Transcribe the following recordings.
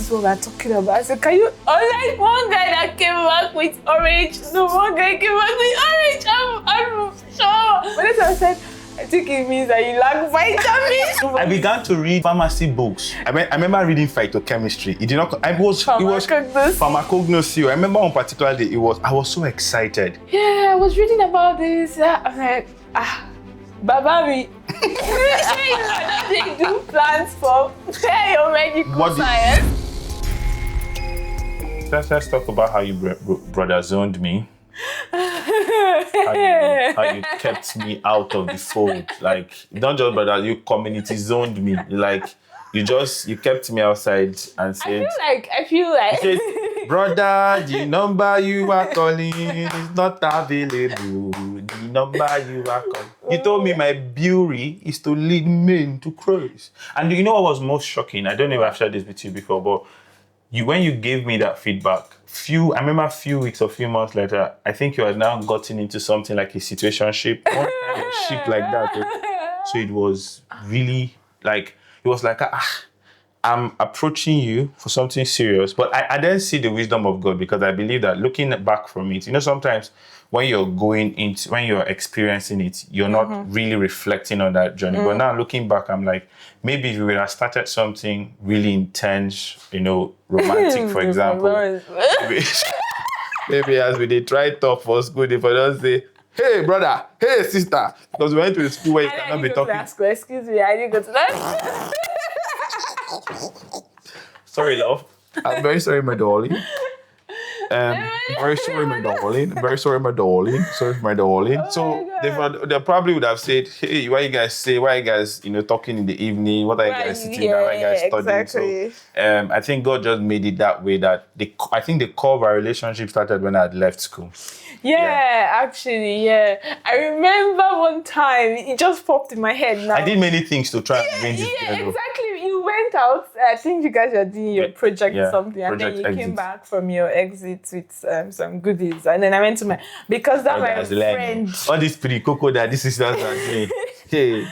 is what we're talking about. I said, can you, unlike one guy that came back with orange, no, one guy came back with orange, I'm sure. But then I said, I think it means that you lack vitamins. I began to read pharmacy books. I remember reading phytochemistry. It did not. It was pharmacognosy. I remember one particular day. I was so excited. Yeah, I was reading about this. I'm like, Baba me. They do plans for your medical science. Let's talk about how you brother zoned me. how you kept me out of the fold. Like, not just brother, you community zoned me. Like, you kept me outside and said, I feel like said, brother, the number you are calling is not available. The number you are calling. You told me my beauty is to lead men to Christ. And you know what was most shocking? I don't know if I've shared this with you before, but when you gave me that feedback, I remember a few weeks or few months later, I think you had now gotten into something like a situationship, one kind of ship like that. So it was really like, it was like, I'm approaching you for something serious, but I didn't see the wisdom of God, because I believe that looking back from it, sometimes when you're experiencing it, you're not really reflecting on that journey. But now looking back, I'm like, maybe if we would have started something really intense, romantic, for example, maybe as we did try talk for school, if I don't say, hey brother, hey sister, because we went to a school where you cannot be talking. Excuse me, I didn't go to that. Sorry, love. I'm very sorry, my darling. Very sorry, my darling. Very sorry, my darling. Sorry, my darling. So they probably would have said, "Hey, why you guys talking in the evening? What are you guys sitting down? Why you guys studying?" Exactly. So, I think God just made it that way. That I think the core of our relationship started when I had left school. Actually. I remember one time it just popped in my head. Now I did many things to try and bring this together. Exactly. You went out. I think you guys were doing your project or something, and then you came back from your exit with some goodies. And then I went to my my friend. All this pre-coco that this is not saying. Hey.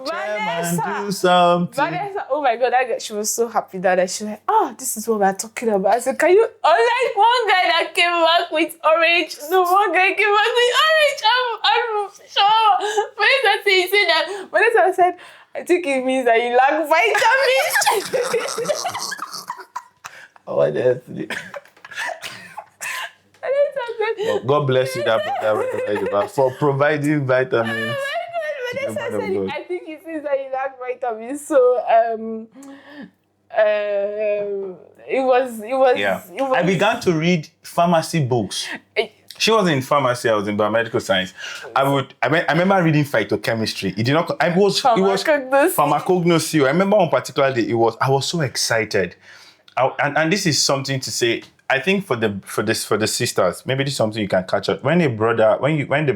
Vanessa, do something. Oh my God, she was so happy that she was like, this is what we're talking about. I said, can you, unlike one guy that came back with orange, no, one guy came back with orange, I'm sure. Vanessa said that. Vanessa said, I think it means that you lack vitamins. Honestly. God bless you, that for providing vitamins. Vanessa said, I think it means that you lack vitamins. So it was. I began to read pharmacy books. She was in pharmacy, I was in biomedical science. I remember reading phytochemistry. It was pharmacognosy. I remember one particular day, I was so excited. And this is something to say, I think for the sisters, maybe this is something you can catch up. When the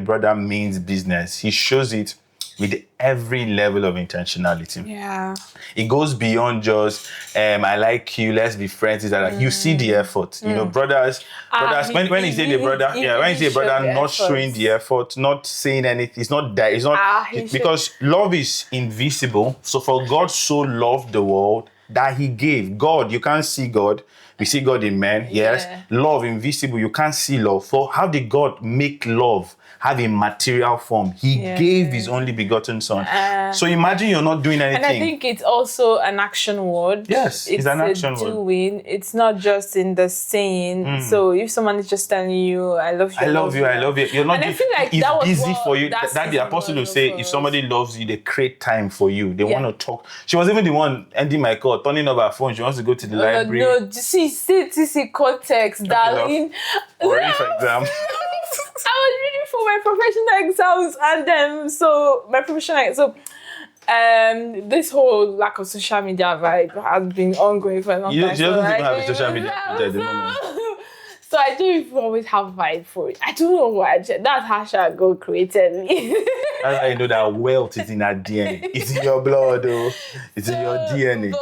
brother means business, he shows it with every level of intentionality. Yeah. It goes beyond just, I like you, let's be friends. You see the effort. Brothers, when you say the brother, when you say brother not showing the effort, not saying anything, it's not that, because love is invisible. So for God so loved the world that he gave. God, you can't see God. We see God in men, yes. Love, invisible, you can't see love. So how did God make love have a material form? He gave his only begotten son. So imagine you're not doing anything. And I think it's also an action word. Yes, it's an action word. Doing. It's not just in the saying. So if someone is just telling you, I love you. I love you. You're not. And I feel like it's that was busy for you. That the apostle will say, if somebody loves you, they create time for you. They want to talk. She was even the one ending my call, turning off her phone. She wants to go to the library. No, see context, darling. Or if exam. I was reading for my professional exams, and this whole lack of social media vibe has been ongoing for a long time. She doesn't even have a social media at the moment. So I don't even always have vibe for it. I don't know why. That's how God created me. That's how you know that wealth is in our DNA. It's in your blood, though. It's in your DNA.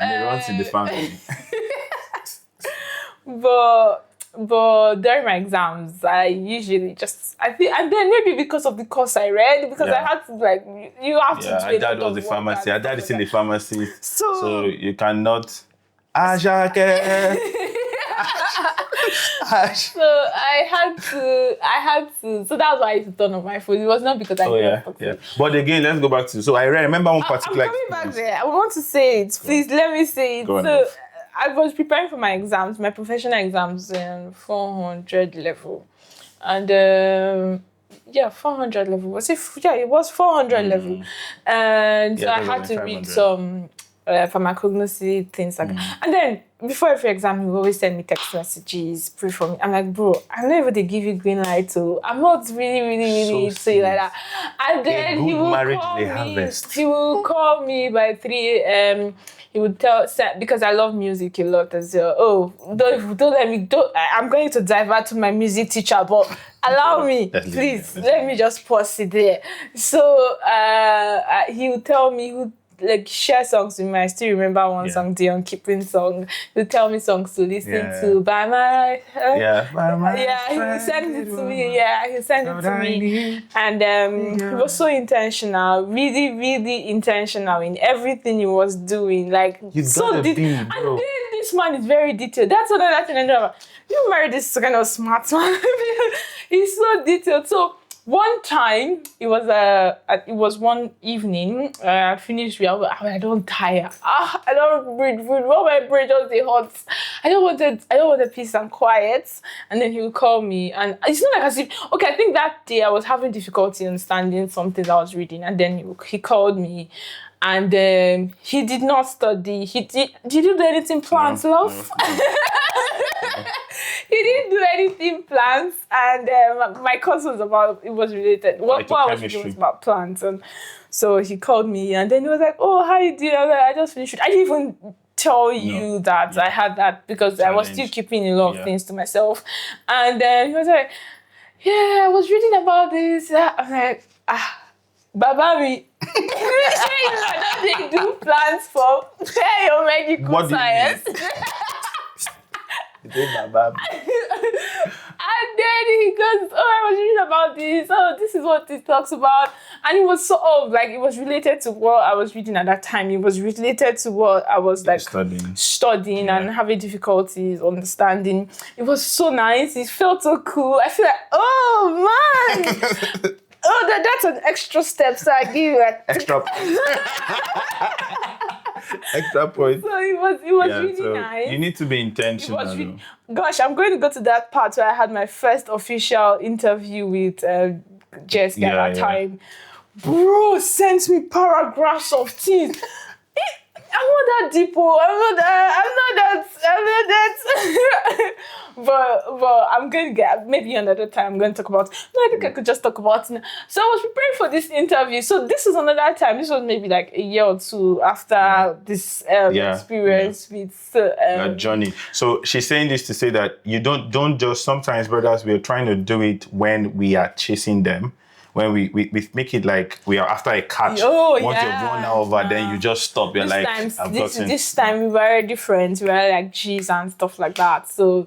And it runs in the family. But during my exams, I usually and then maybe because of the course I read, because I had to you have to do it. Dad was the pharmacy. Dad is in the pharmacy. So you cannot. Ajake. So I had to. So that's why I used to turn off my phone. It was not because I Yeah. But again, let's go back to. So I remember one particular. I'm coming back there. I want to say it. Please let me say it. Go on. So I was preparing for my exams, my professional exams in 400 level, and 400 level. Was it? Yeah, it was 400 level, and so I had to read some pharmacognosy things like that. And then before every exam, he will always send me text messages, pray for me. I'm like, bro, I'm not even they give you green light, so I'm not really say like that. And then he will call me. He will call me by 3 a.m. He would because I love music a lot as well. Oh, don't let me. I'm going to divert to my music teacher, but allow me, please. Let me just pause it there. So he would tell me. He would share songs with me. I still remember one song, the Unkeeping song. He would tell me songs to listen to by my he would send it to me. He sent it to me. And he was so intentional, really intentional in everything he was doing. Like so detailed. And then this man is very detailed. That's another thing I know about. You married this kind of smart man. He's so detailed. So one time, it was one evening, I finished, I don't tire. I don't breathe. When my brain just hot. I don't want the peace and quiet. And then he would call me, and it's not like as if, I think that day I was having difficulty understanding something I was reading, and then he called me. And he did not study. Did you do anything plants, love? He didn't do anything plants, and my course was related. What I was doing was about plants, and so he called me, and then he was like, "Oh, how you doing?" I just finished it. I didn't even tell you that I had that because I was still keeping a lot of things to myself, and then he was like, "Yeah, I was reading about this." I'm like, Baba me. Don't they do plans for your medical science? And then he goes, I was reading about this. This is what it talks about. And it was sort of like, it was related to what I was reading at that time. It was related to what I was like studying and having difficulties understanding. It was so nice. It felt so cool. I feel like, oh man. That's an extra step. So I give you extra point. So it was really nice. You need to be intentional. Gosh, I'm going to go to that part where I had my first official interview with Jessica at that time. Bro sent me paragraphs of things. I'm not that deep. I'm not that. But I'm going to get, maybe another time I'm going to talk about. No, I think I could just talk about it. So I was preparing for this interview. So this is another time. This was maybe like a year or two after this experience with that journey. So she's saying this to say that you don't just, sometimes brothers, we're trying to do it when we are chasing them. When we make it like we are after a catch. Once you've run over, then you just stop. You're this time we were very different. We were like G's and stuff like that. So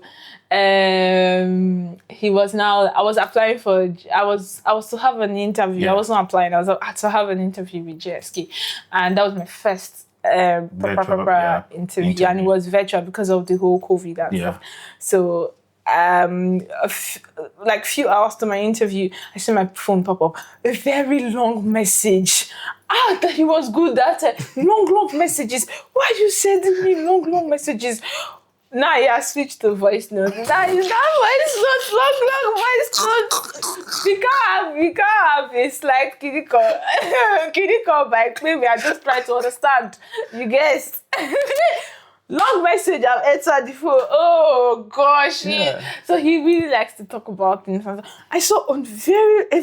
he was now. I was applying for. I was to have an interview. I wasn't applying. I had to have an interview with JSK, and that was my first proper interview, and it was virtual because of the whole COVID and stuff. So. Like few hours to my interview, I see my phone pop up. A very long message. That he was good at long messages. Why you sending me long messages? Now switched to voice note. That voice note, long voice note. We can't have it's like kiddie call by claim. We are just trying to understand. You guys. Long message I've entered the phone. Oh gosh. So he really likes to talk about things. I saw on I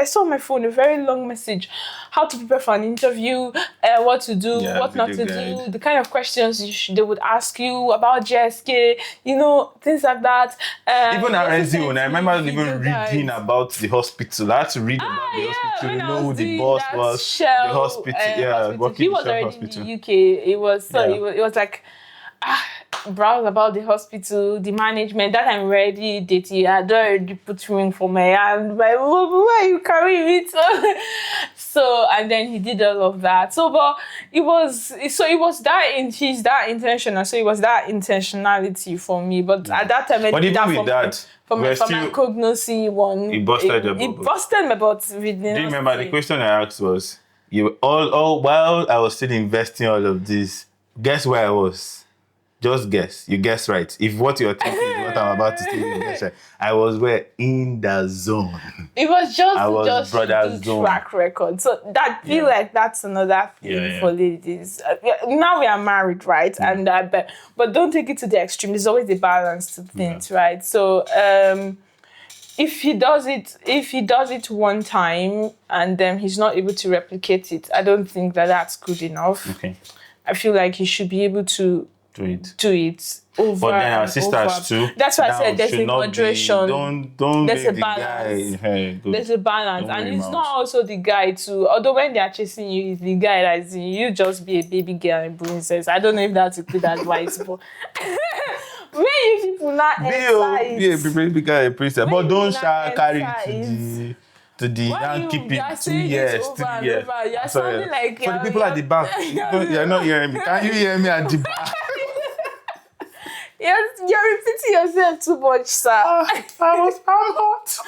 saw on my phone a very long message. How to prepare for an interview, what to do, what not to do, the kind of questions they would ask you about JSK, things like that. Even at resume, I remember even reading about the hospital. I had to read about the hospital, who the boss was, the hospital, he was already hospital. in the UK. It was like browse about the hospital, the management. That I'm already dating. I don't already put ring for my hand. But why you carry it? So So, and then he did all of that. So, but it was that he's that intentional. So it was that intentionality for me. But at that time, But even with that, from we're my still... cognosy one, It busted your it bubble. busted my butt. Do Do you remember the question I asked was, you all while I was still investing all of this, guess where I was? Just guess. You guess right. If what you're thinking is what I'm about to say, you guess right. I was where? In the zone. It was just brother zone. track record. So that feel like that's another thing for ladies. Now we are married, right? And but don't take it to the extreme. There's always a balance to things, right? So if he does it one time and then he's not able to replicate it, I don't think that's good enough. Okay. I feel like he should be able to do it over. But then our and sisters over. too. That's why I said there's a moderation. Don't There's make a the balance. guy. There's a balance, Don't and worry it's about. not also the guy too. Although when they are chasing you, it's the guy that's in you. Just be a baby girl and princess. I don't know if that's a good advice, but when you people not Be a baby guy, a princess, but don't carry to the and keep it 2 years, 3 years. You're Sorry. sounding like For the people at the back, you're not hearing me. Can you hear me at the back? You're repeating yourself too much, sir. I'm hot.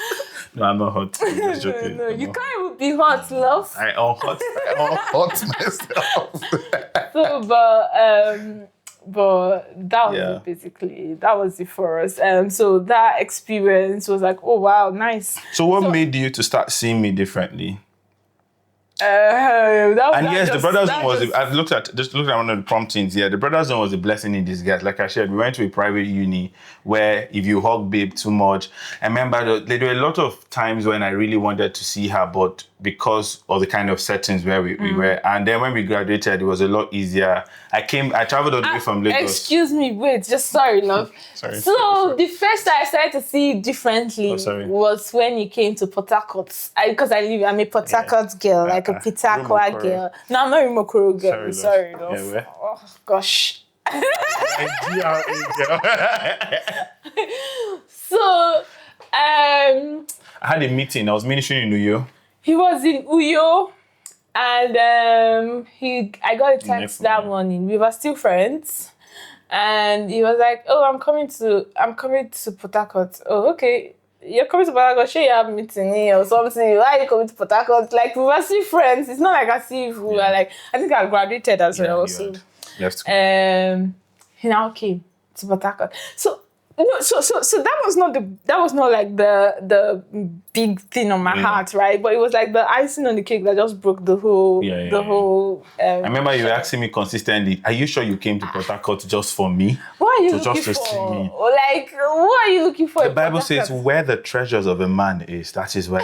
No, I'm not hot. I'm just joking. No, you can't even be hot, love. I hot myself. So, but that was it basically. That was it for us. So that experience was like, oh wow, nice. So what made you to start seeing me differently? The brothers zone was. I've looked at one of the promptings. Yeah, the brothers zone was a blessing in disguise. Like I said, we went to a private uni where if you hug babe too much, I remember there were a lot of times when I really wanted to see her, but because of the kind of settings where we were, and then when we graduated, it was a lot easier. I traveled all the way from Lagos. Excuse me, wait, just sorry, love. Sorry. So the first time I started to see it differently was when you came to Port Harcourt. Because I'm a Port Harcourt girl, like a Pitaqua girl. No, I'm not a Mokoro girl. Sorry, love. Yeah, oh gosh. So I had a meeting. I was ministering in Uyo. He was in Uyo. And I got a text that morning. We were still friends, and he was like, "Oh, I'm coming to Port Harcourt." Oh, okay. You're coming to Port Harcourt? Sure, you have a meeting here or something. Why are you coming to Port Harcourt? Like, we were still friends. It's not like as if we were like. I think I graduated as well. Also, he now came to Port Harcourt. So that was not like the big thing on my heart, right? But it was like the icing on the cake that just broke the whole I remember you were asking me consistently, are you sure you came to Port Harcourt just for me? What are you looking for? See me? Like, what are you looking for? The Bible says where the treasures of a man is, that is where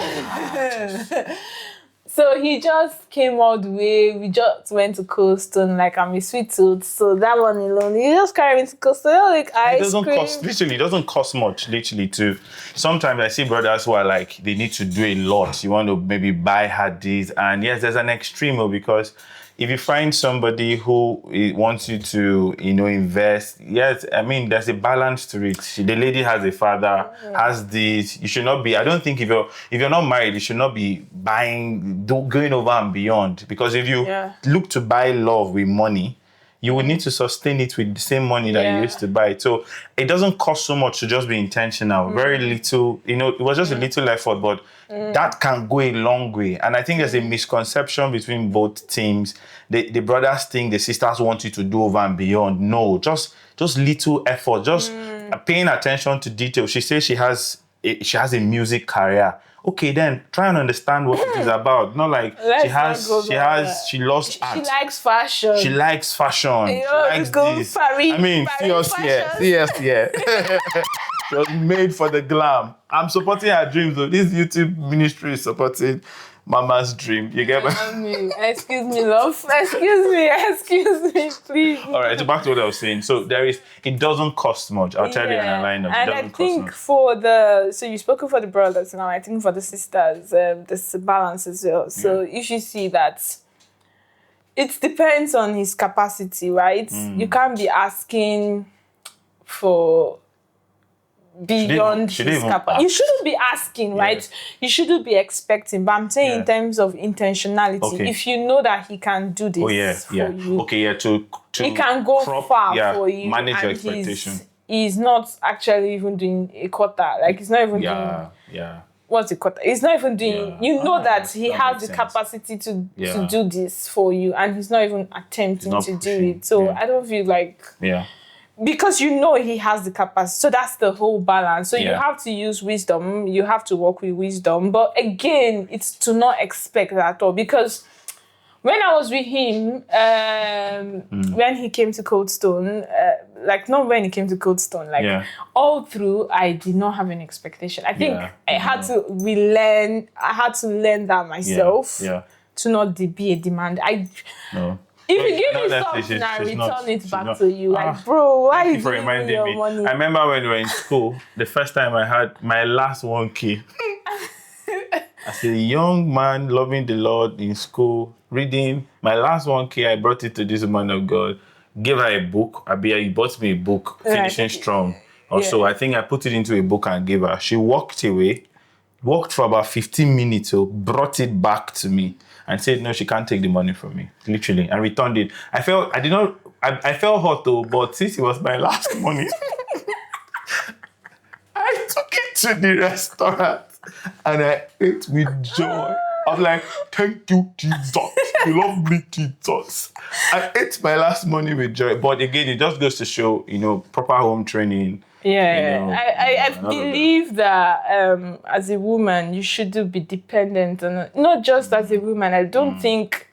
So he just came all the way. We just went to Coaston, like I'm a sweet tooth. So that one alone, he just carried me to Coaston. Like ice cream. It doesn't cost much, literally, to... Sometimes I see brothers who are like, they need to do a lot. You want to maybe buy her this. And yes, there's an extreme because if you find somebody who wants you to, invest, yes, I mean, there's a balance to it. The lady has a father, has this. You should not be, I don't think if you're not married, you should not be going over and beyond. Because if you look to buy love with money, you would need to sustain it with the same money that you used to buy it. So it doesn't cost so much to just be intentional. Very little, it was just a little effort, but that can go a long way. And I think there's a misconception between both teams. The brothers think the sisters want you to do over and beyond. No, just little effort, just paying attention to detail. She says she has a music career. Okay, then try and understand what it is about. Not like she lost art. She likes fashion. She likes fashion. She likes this. Yes. She was made for the glam. I'm supporting her dreams though. This YouTube ministry is supporting Mama's dream. You get me? Excuse me, love. Excuse me, please. All right, so back to what I was saying. So it doesn't cost much. I'll tell you in a lineup. And I think so you've spoken for the brothers now. I think for the sisters, there's a balance as well. So you should see that it depends on his capacity, right? You can't be asking for beyond should his even capacity. You ask. shouldn't be asking, right? You shouldn't be expecting. But I'm saying in terms of intentionality, Okay. if you know that he can do this for you, Okay, yeah, to he can go far for you. manage your And expectation. he's not actually even doing a quarter. Like he's not even doing what's the quarter? He's not even doing. You know that he has the capacity to do this for you, and he's not even attempting to do it. So I don't feel like because you know he has the capacity. So that's the whole balance. So you have to use wisdom. You have to work with wisdom. But again, it's to not expect that at all. Because when I was with him, when he came to Coldstone, not when he came to Coldstone, all through, I did not have an expectation. I think I had to learn that myself to not be a demand. If you give me something, I return it back to you. Like, bro, why are you giving me your money? I remember when we were in school, the first time I had my last 1K. As a young man loving the Lord in school, reading, my last 1K, I brought it to this woman of God, gave her a book. He bought me a book, Finishing Strong. Also, I think I put it into a book and gave her. She walked away, walked for about 15 minutes, brought it back to me and said, no, she can't take the money from me, literally, and returned it. I felt hot though, but since it was my last money, I took it to the restaurant and I ate with joy. I was like, thank you, Jesus. You love me, Jesus. I ate my last money with joy. But again, it just goes to show, proper home training. I believe that as a woman, you should be dependent on, not just as a woman. I don't think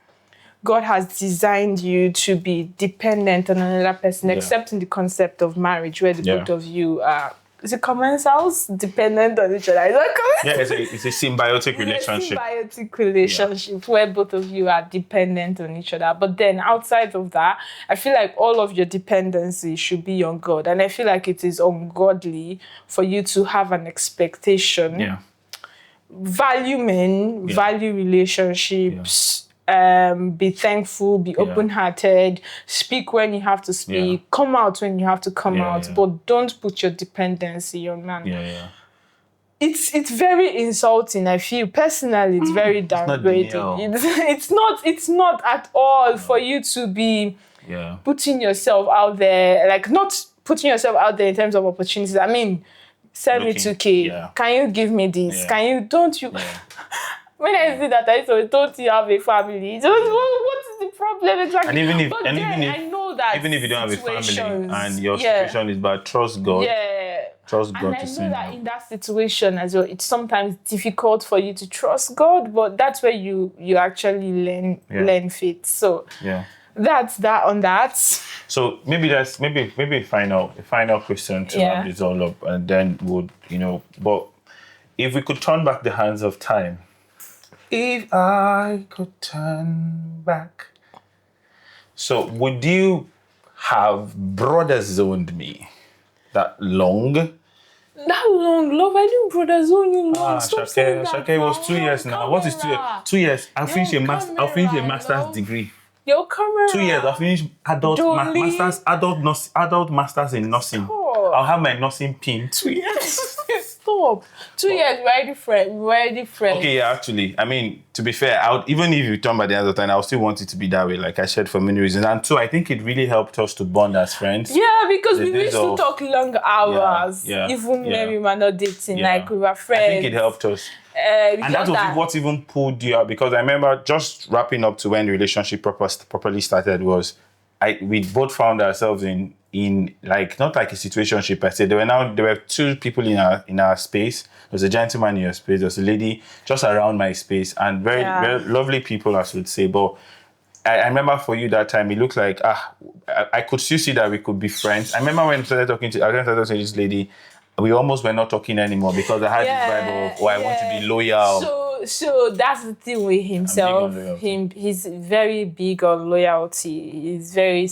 God has designed you to be dependent on another person, except in the concept of marriage, where the both of you are. Is it commensals? Dependent on each other. Is that correct? Yeah, it's a symbiotic relationship. It's a symbiotic relationship where both of you are dependent on each other. But then outside of that, I feel like all of your dependency should be on God. And I feel like it is ungodly for you to have an expectation. Yeah. Value men, value relationships. Be thankful, be open-hearted, speak when you have to speak, come out when you have to come out, but don't put your dependency on man. It's very insulting. I feel personally, it's very downgrading. It's not at all for you to be putting yourself out there, like not putting yourself out there in terms of opportunities. I mean, send me 2K. Can you give me this? Don't you? When I see that, I say, don't you have a family? What is the problem exactly? And even if I know that even if you don't have a family and your situation is bad, trust God. Trust God to say. And I know that in that situation as well, it's sometimes difficult for you to trust God, but that's where you actually learn faith. So that's that on that. So maybe that's maybe a final question to wrap this all up, and then but if we could turn back the hands of time. If I could turn back. So would you have brother zoned me that long? That long, love. I didn't brother zone you long. Stop saying that. Shake, it was 2 years now. What is 2 years? 2 years. I'll finish a master's degree. Your camera. 2 years. I'll finish adult masters in nursing. I'll have my nursing pin. 2 years. Stop. 2 years, very different. Okay, yeah, actually, I mean, to be fair, even if you turn by the end of the time, I would still want it to be that way, like I said, for many reasons. And two, I think it really helped us to bond as friends. Yeah, because we used to talk long hours, even when we were not dating, like we were friends. I think it helped us. And that was what even pulled you out, because I remember just wrapping up to when the relationship properly started was, we both found ourselves in like, not like a situationship per se. There were two people in our space. There was a gentleman in your space. There was a lady just around my space, and very lovely people, I should say. But I remember for you that time, it looked like I could still see that we could be friends. I remember when I started talking to this lady, we almost were not talking anymore because I had this vibe of, I want to be loyal. So that's the thing with himself. He's very big on loyalty. He's very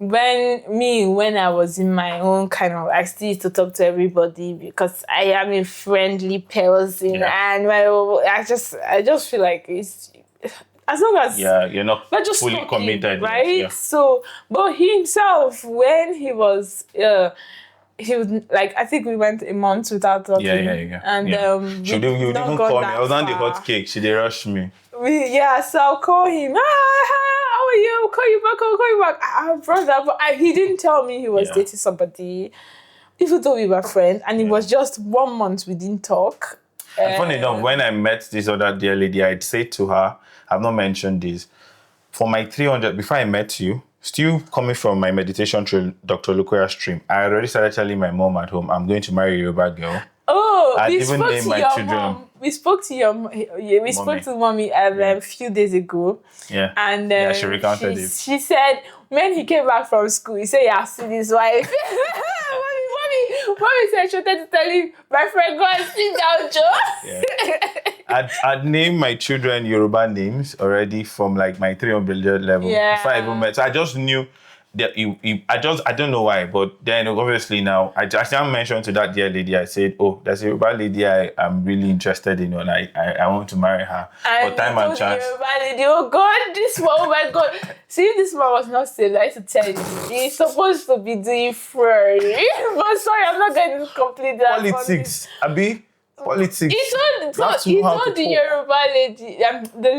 when I was in my own kind of, I still used to talk to everybody because I am a friendly person, and I just feel like it's as long as you're not just fully committed, right? So, but himself, when he was he would like. I think we went a month without talking. Yeah. And She would we've even not gone call me. that I was on the far. hot cake. She did rush me. So I'll call him. How are you? I'll call you back. I'll call you back. Brother, but he didn't tell me he was dating somebody, even though we were friends. And it was just 1 month we didn't talk. And funny enough, when I met this other dear lady, I'd say to her, I've not mentioned this, for my 300, before I met you, still coming from my meditation through Dr. Lukoya stream, I already started telling my mom at home, I'm going to marry a Yoruba girl. Oh, I'd we even spoke name to my your children. mom. We spoke to your we spoke to mommy a few days ago. Yeah. And she recounted it. She said when he came back from school, he said, "Yeah, seen his wife." mommy said she wanted to tell him, my friend, go and sit down, Joe. I'd named my children Yoruba names already from like my 300 level before I even met. So I just knew that I don't know why, but then obviously now I just mentioned to that dear lady, I said, oh, there's a Yoruba lady I'm really interested in, and I want to marry her. And but time and chance. Yoruba lady, oh God, this one, oh my God. See, if this man was not saved, I used to tell you, he's supposed to be doing free. But sorry, I'm not going to complete that. Politics, Abi. Politics. He told the Yoruba lady, the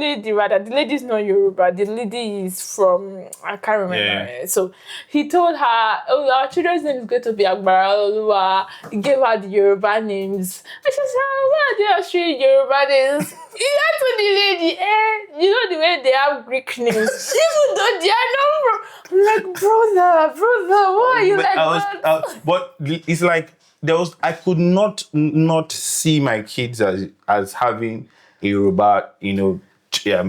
lady is not Yoruba, the lady is from, I can't remember. So he told her, oh, our children's name is going to be Agbara Oluwa. He gave her the Yoruba names. And she said, why are they Australian Yoruba names? He had to the lady, you know the way they have Greek names, even though they are not from. I'm like, brother, why are you like that? But it's like, I could not see my kids as having a Yoruba,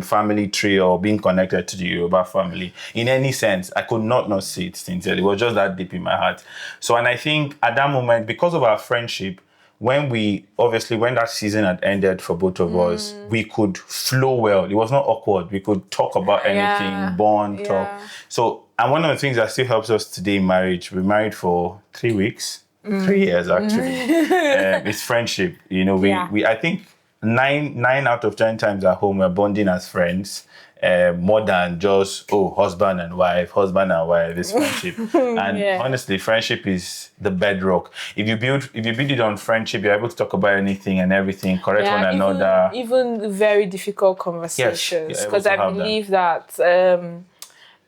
family tree or being connected to the Yoruba family in any sense. I could not see it sincerely. It was just that deep in my heart. So, and I think at that moment, because of our friendship, when that season had ended for both of us, we could flow well. It was not awkward. We could talk about anything, bond, talk. So, and one of the things that still helps us today in marriage, we married for 3 weeks. 3 years actually. It's friendship. We I think 9 out of 10 times at home we're bonding as friends. More than just husband and wife. It's friendship. And honestly, friendship is the bedrock. If you build it on friendship, you're able to talk about anything and everything, correct one another. Even very difficult conversations. Because I believe that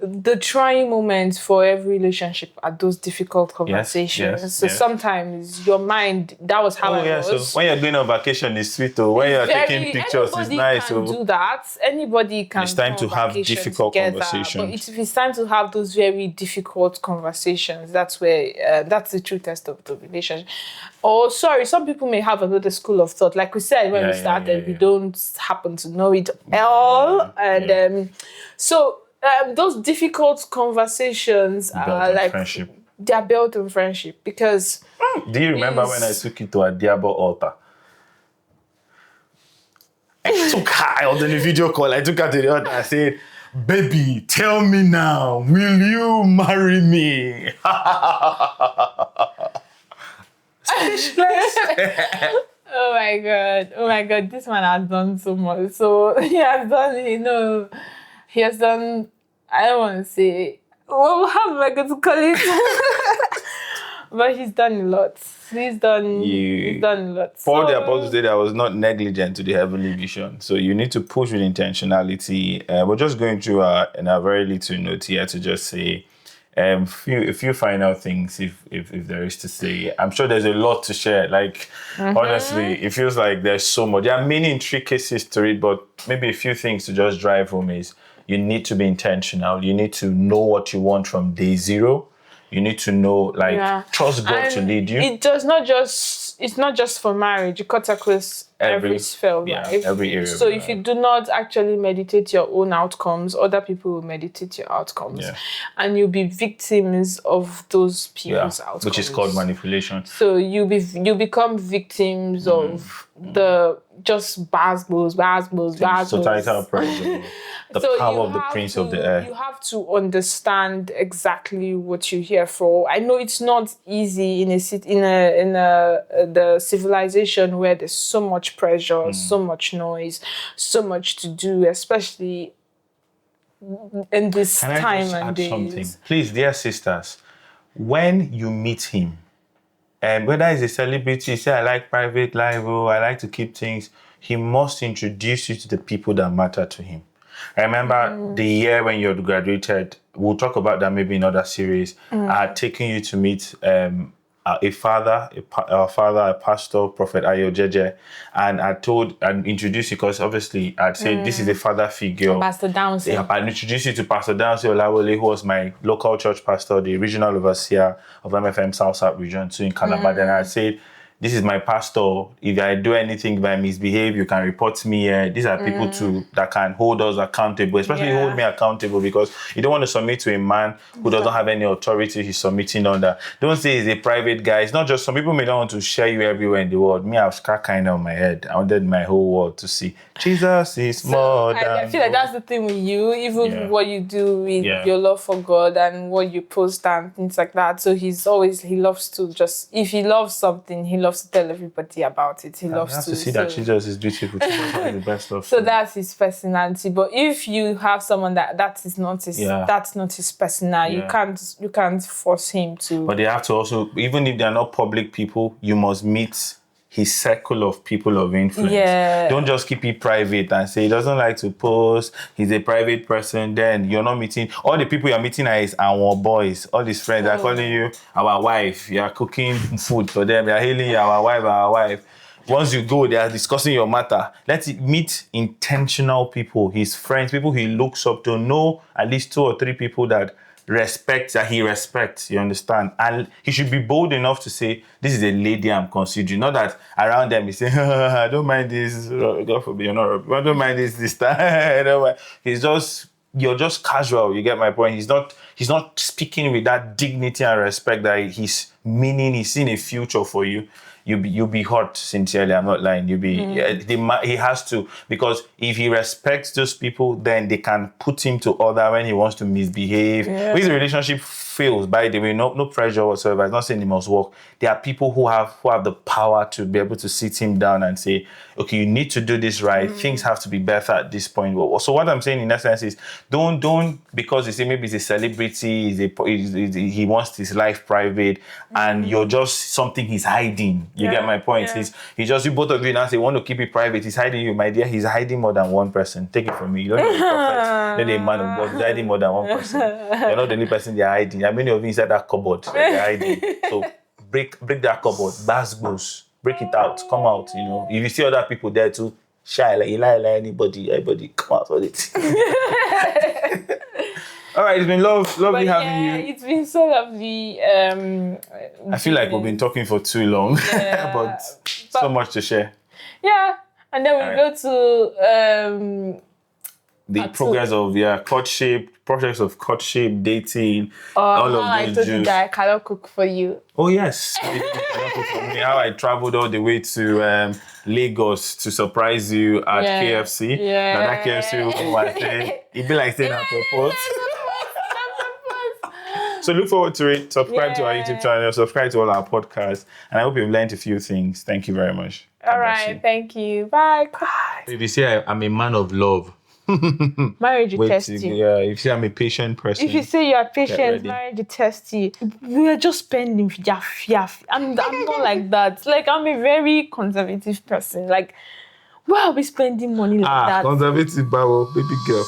the trying moments for every relationship are those difficult conversations. Sometimes your mind, that was how I was. So when you're going on vacation, it's sweet. When you're taking pictures, it's nice. Anybody can do that. Anybody can. It's time to have difficult conversations. But if it's time to have those very difficult conversations, that's where that's the true test of the relationship. Some people may have another school of thought. Like we said when we started, we don't happen to know it all, those difficult conversations are like friendship. They're built on friendship because. Do you remember when I took you to a Diabo altar? I took her on the video call. I took her to the altar. I said, "Baby, tell me now, will you marry me?" Oh my God! This man has done so much. So he has done. I don't want to say, how am I going to call it? But he's done a lot. He's done a lot. Paul the Apostle said I was not negligent to the heavenly vision. So you need to push with intentionality. We're just going through a very little note here to just say a few final things if there is to say. I'm sure there's a lot to share. Like, honestly, it feels like there's so much. There are many intricacies to it, but maybe a few things to just drive home is you need to be intentional. You need to know what you want from day zero. You need to know, trust God to lead you. It's not just for marriage. It cuts across every sphere of life. Every area. So if you do not actually meditate your own outcomes, other people will meditate your outcomes. Yeah. And you'll be victims of those people's outcomes. Which is called manipulation. So you become victims of the just basbos. Societal pressure. The power of the prince of the air. You have to understand exactly what you're here for. I know it's not easy in the civilization where there's so much pressure, so much noise, so much to do, especially in this time and days. Something? Please, dear sisters, when you meet him, whether he's a celebrity, say I like private life, or I like to keep things, he must introduce you to the people that matter to him. I remember the year when you had graduated, we'll talk about that maybe in other series. I had taken you to meet a father, a pastor, Prophet Ayo Jeje, and I told and introduced you because obviously I'd said this is a father figure. Pastor Downsy. Yeah, I introduced you to Pastor Downsy Olawole, who was my local church pastor, the regional overseer of MFM South South region, too in Calabar. Then I said, this is my pastor. If I do anything, if I misbehave, you can report me here. These are people too that can hold us accountable, especially hold me accountable, because you don't want to submit to a man who doesn't have any authority he's submitting under. Don't say he's a private guy. It's not just, some people may not want to share you everywhere in the world. Me, I was kind of on my head. I wanted my whole world to see Jesus is more than. I feel like that's the thing with you, even what you do with your love for God and what you post and things like that. So he loves to just, if he loves something, he loves to tell everybody about it. He loves to see that Jesus is beautiful. Jesus is the best of. So that's his personality. But if you have someone that is not his, that's not his personality, you can't force him to. But they have to also, even if they're not public people, you must meet his circle of people of influence. Yeah. Don't just keep it private and say he doesn't like to post, he's a private person, then you're not meeting. All the people you're meeting are our boys, all his friends are calling you our wife. You're cooking food for them, they're hailing you our wife. Once you go, they are discussing your matter. Let's meet intentional people, his friends, people he looks up to. Know at least 2 or 3 people that he respects, you understand? And he should be bold enough to say, this is a lady I'm considering. Not that around them he say, I don't mind this, God forbid, you're not, I don't mind this time. You're just casual, you get my point? He's not speaking with that dignity and respect that he's seeing a future for you. You'll be hurt, sincerely, I'm not lying. He has to, because if he respects those people, then they can put him to order when he wants to misbehave. When the relationship fails, by the way, no pressure whatsoever. It's not saying he must work. There are people who have the power to be able to sit him down and say, okay, you need to do this right. Things have to be better at this point. So what I'm saying in essence is, don't because they say maybe he's a celebrity, he wants his life private, and you're just something he's hiding. You get my point? He's just, you both of you now say, want to keep it private. He's hiding you, my dear. He's hiding more than one person. Take it from me. You don't need a prophet. You're a man of God. He's hiding more than one person. You're not the only person they're hiding. There are many of you inside that cupboard that they're hiding. So break that cupboard. Bass goes. Break it out. Come out. You know. If you see other people there too, shy like you lie anybody, come out for it. All right, it's been lovely having you. It's been so lovely. I feel like we've been talking for too long, but so much to share. Yeah, and then we go to the progress of courtship, projects of courtship, dating, all of those. I told you that I cannot cook for you. Oh yes, how I traveled all the way to Lagos to surprise you at KFC. Yeah. Now that KFC was saying, it'd be like saying I propose. So look forward to it. Subscribe to our YouTube channel. Subscribe to all our podcasts. And I hope you've learned a few things. Thank you very much. All right. Thank you. Bye. If you say I'm a man of love. Marriage will test you. Yeah, if you say I'm a patient person. If you say you are patient, marriage will test you. We are just spending I'm not like that. Like, I'm a very conservative person. Like, why are we spending money like that? Conservative, baby girl.